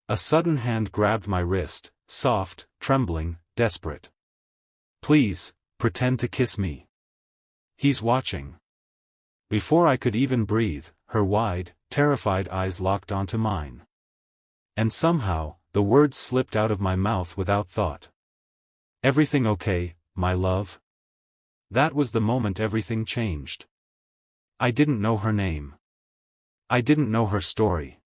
A sudden hand grabbed my wrist, soft, trembling, desperate. "Please, pretend to kiss me. He's watching." Before I could even breathe, her wide, terrified eyes locked onto mine. And somehow, the words slipped out of my mouth without thought. "Everything okay, my love?" That was the moment everything changed. I didn't know her name. I didn't know her story.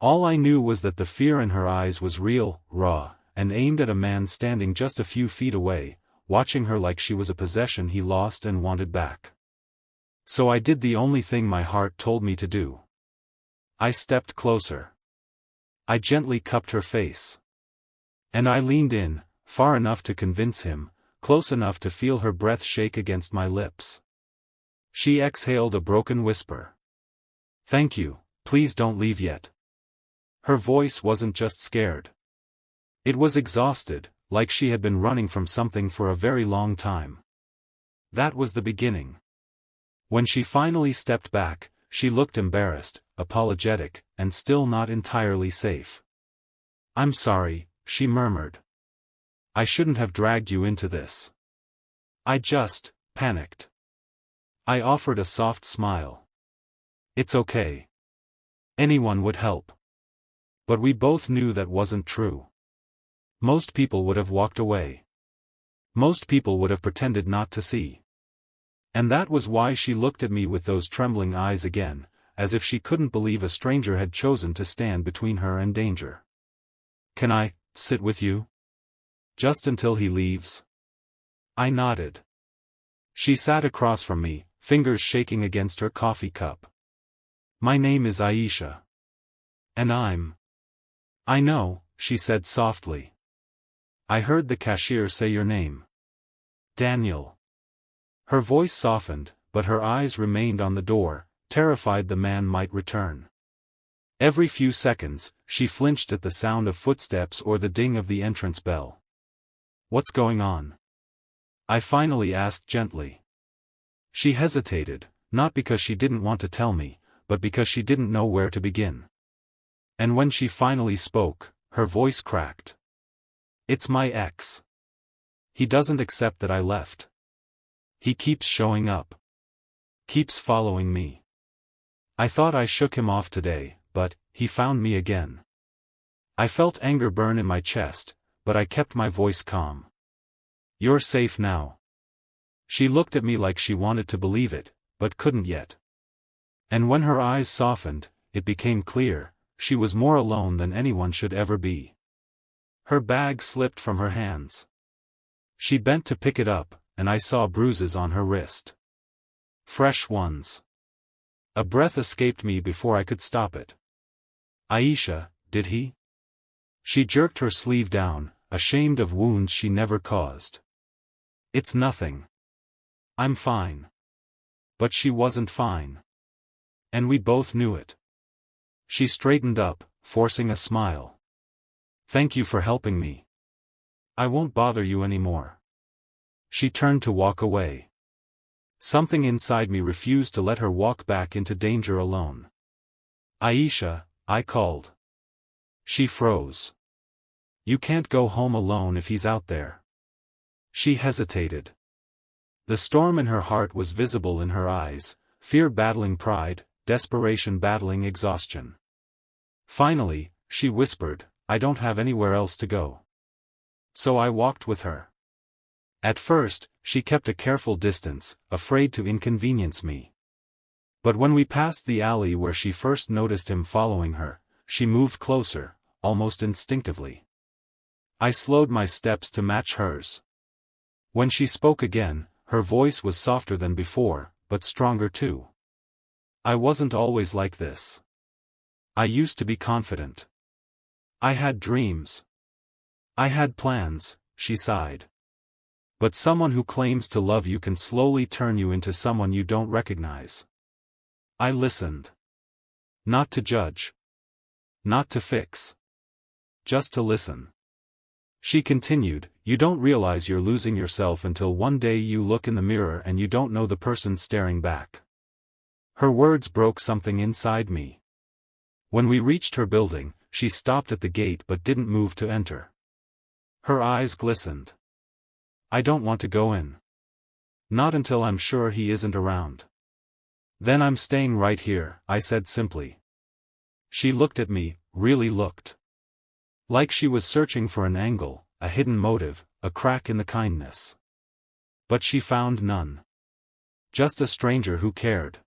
All I knew was that the fear in her eyes was real, raw, and aimed at a man standing just a few feet away, watching her like she was a possession he lost and wanted back. So I did the only thing my heart told me to do. I stepped closer. I gently cupped her face. And I leaned in, far enough to convince him, close enough to feel her breath shake against my lips. She exhaled a broken whisper. "Thank you, please don't leave yet." Her voice wasn't just scared. It was exhausted, like she had been running from something for a very long time. That was the beginning. When she finally stepped back, she looked embarrassed, apologetic, and still not entirely safe. "I'm sorry," she murmured. "I shouldn't have dragged you into this. I just panicked." I offered a soft smile. "It's okay. Anyone would help." But we both knew that wasn't true. Most people would have walked away. Most people would have pretended not to see. And that was why she looked at me with those trembling eyes again, as if she couldn't believe a stranger had chosen to stand between her and danger. "Can I sit with you? Just until he leaves?" I nodded. She sat across from me, fingers shaking against her coffee cup. "My name is Aisha. And I know," she said softly. "I heard the cashier say your name." "Daniel." Her voice softened, but her eyes remained on the door, terrified the man might return. Every few seconds, she flinched at the sound of footsteps or the ding of the entrance bell. "What's going on?" I finally asked gently. She hesitated, not because she didn't want to tell me, but because she didn't know where to begin. And when she finally spoke, her voice cracked. "It's my ex. He doesn't accept that I left. He keeps showing up. Keeps following me. I thought I shook him off today, but he found me again." I felt anger burn in my chest, but I kept my voice calm. "You're safe now." She looked at me like she wanted to believe it, but couldn't yet. And when her eyes softened, it became clear, she was more alone than anyone should ever be. Her bag slipped from her hands. She bent to pick it up, and I saw bruises on her wrist. Fresh ones. A breath escaped me before I could stop it. "Aisha, did he?" She jerked her sleeve down, ashamed of wounds she never caused. "It's nothing. I'm fine." But she wasn't fine. And we both knew it. She straightened up, forcing a smile. "Thank you for helping me. I won't bother you anymore." She turned to walk away. Something inside me refused to let her walk back into danger alone. "Aisha," I called. She froze. "You can't go home alone if he's out there." She hesitated. The storm in her heart was visible in her eyes, fear battling pride, desperation battling exhaustion. Finally, she whispered, "I don't have anywhere else to go." So I walked with her. At first, she kept a careful distance, afraid to inconvenience me. But when we passed the alley where she first noticed him following her, she moved closer, almost instinctively. I slowed my steps to match hers. When she spoke again, her voice was softer than before, but stronger too. "I wasn't always like this. I used to be confident. I had dreams. I had plans," she sighed. "But someone who claims to love you can slowly turn you into someone you don't recognize." I listened. Not to judge. Not to fix. Just to listen. She continued, "You don't realize you're losing yourself until one day you look in the mirror and you don't know the person staring back." Her words broke something inside me. When we reached her building, she stopped at the gate but didn't move to enter. Her eyes glistened. "I don't want to go in. Not until I'm sure he isn't around." "Then I'm staying right here," I said simply. She looked at me, really looked. Like she was searching for an angle, a hidden motive, a crack in the kindness. But she found none. Just a stranger who cared.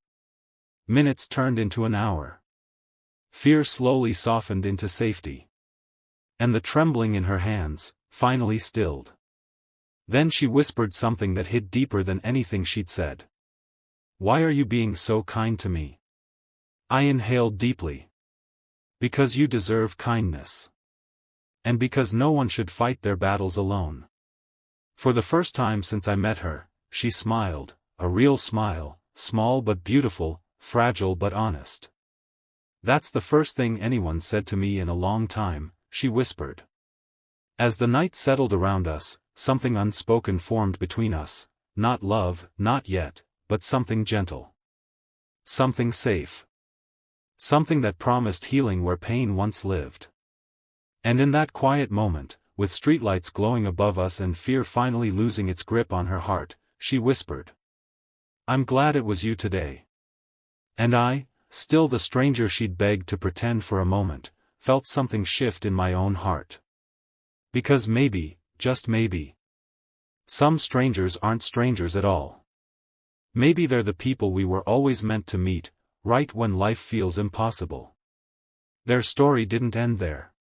Minutes turned into an hour. Fear slowly softened into safety. And the trembling in her hands, finally stilled. Then she whispered something that hit deeper than anything she'd said. "Why are you being so kind to me?" I inhaled deeply. "Because you deserve kindness. And because no one should fight their battles alone." For the first time since I met her, she smiled, a real smile, small but beautiful, fragile but honest. "That's the first thing anyone said to me in a long time," she whispered. As the night settled around us, something unspoken formed between us, not love, not yet, but something gentle. Something safe. Something that promised healing where pain once lived. And in that quiet moment, with streetlights glowing above us and fear finally losing its grip on her heart, she whispered, "I'm glad it was you today." And I, still the stranger she'd begged to pretend for a moment, felt something shift in my own heart. Because maybe, just maybe, some strangers aren't strangers at all. Maybe they're the people we were always meant to meet, right when life feels impossible. Their story didn't end there.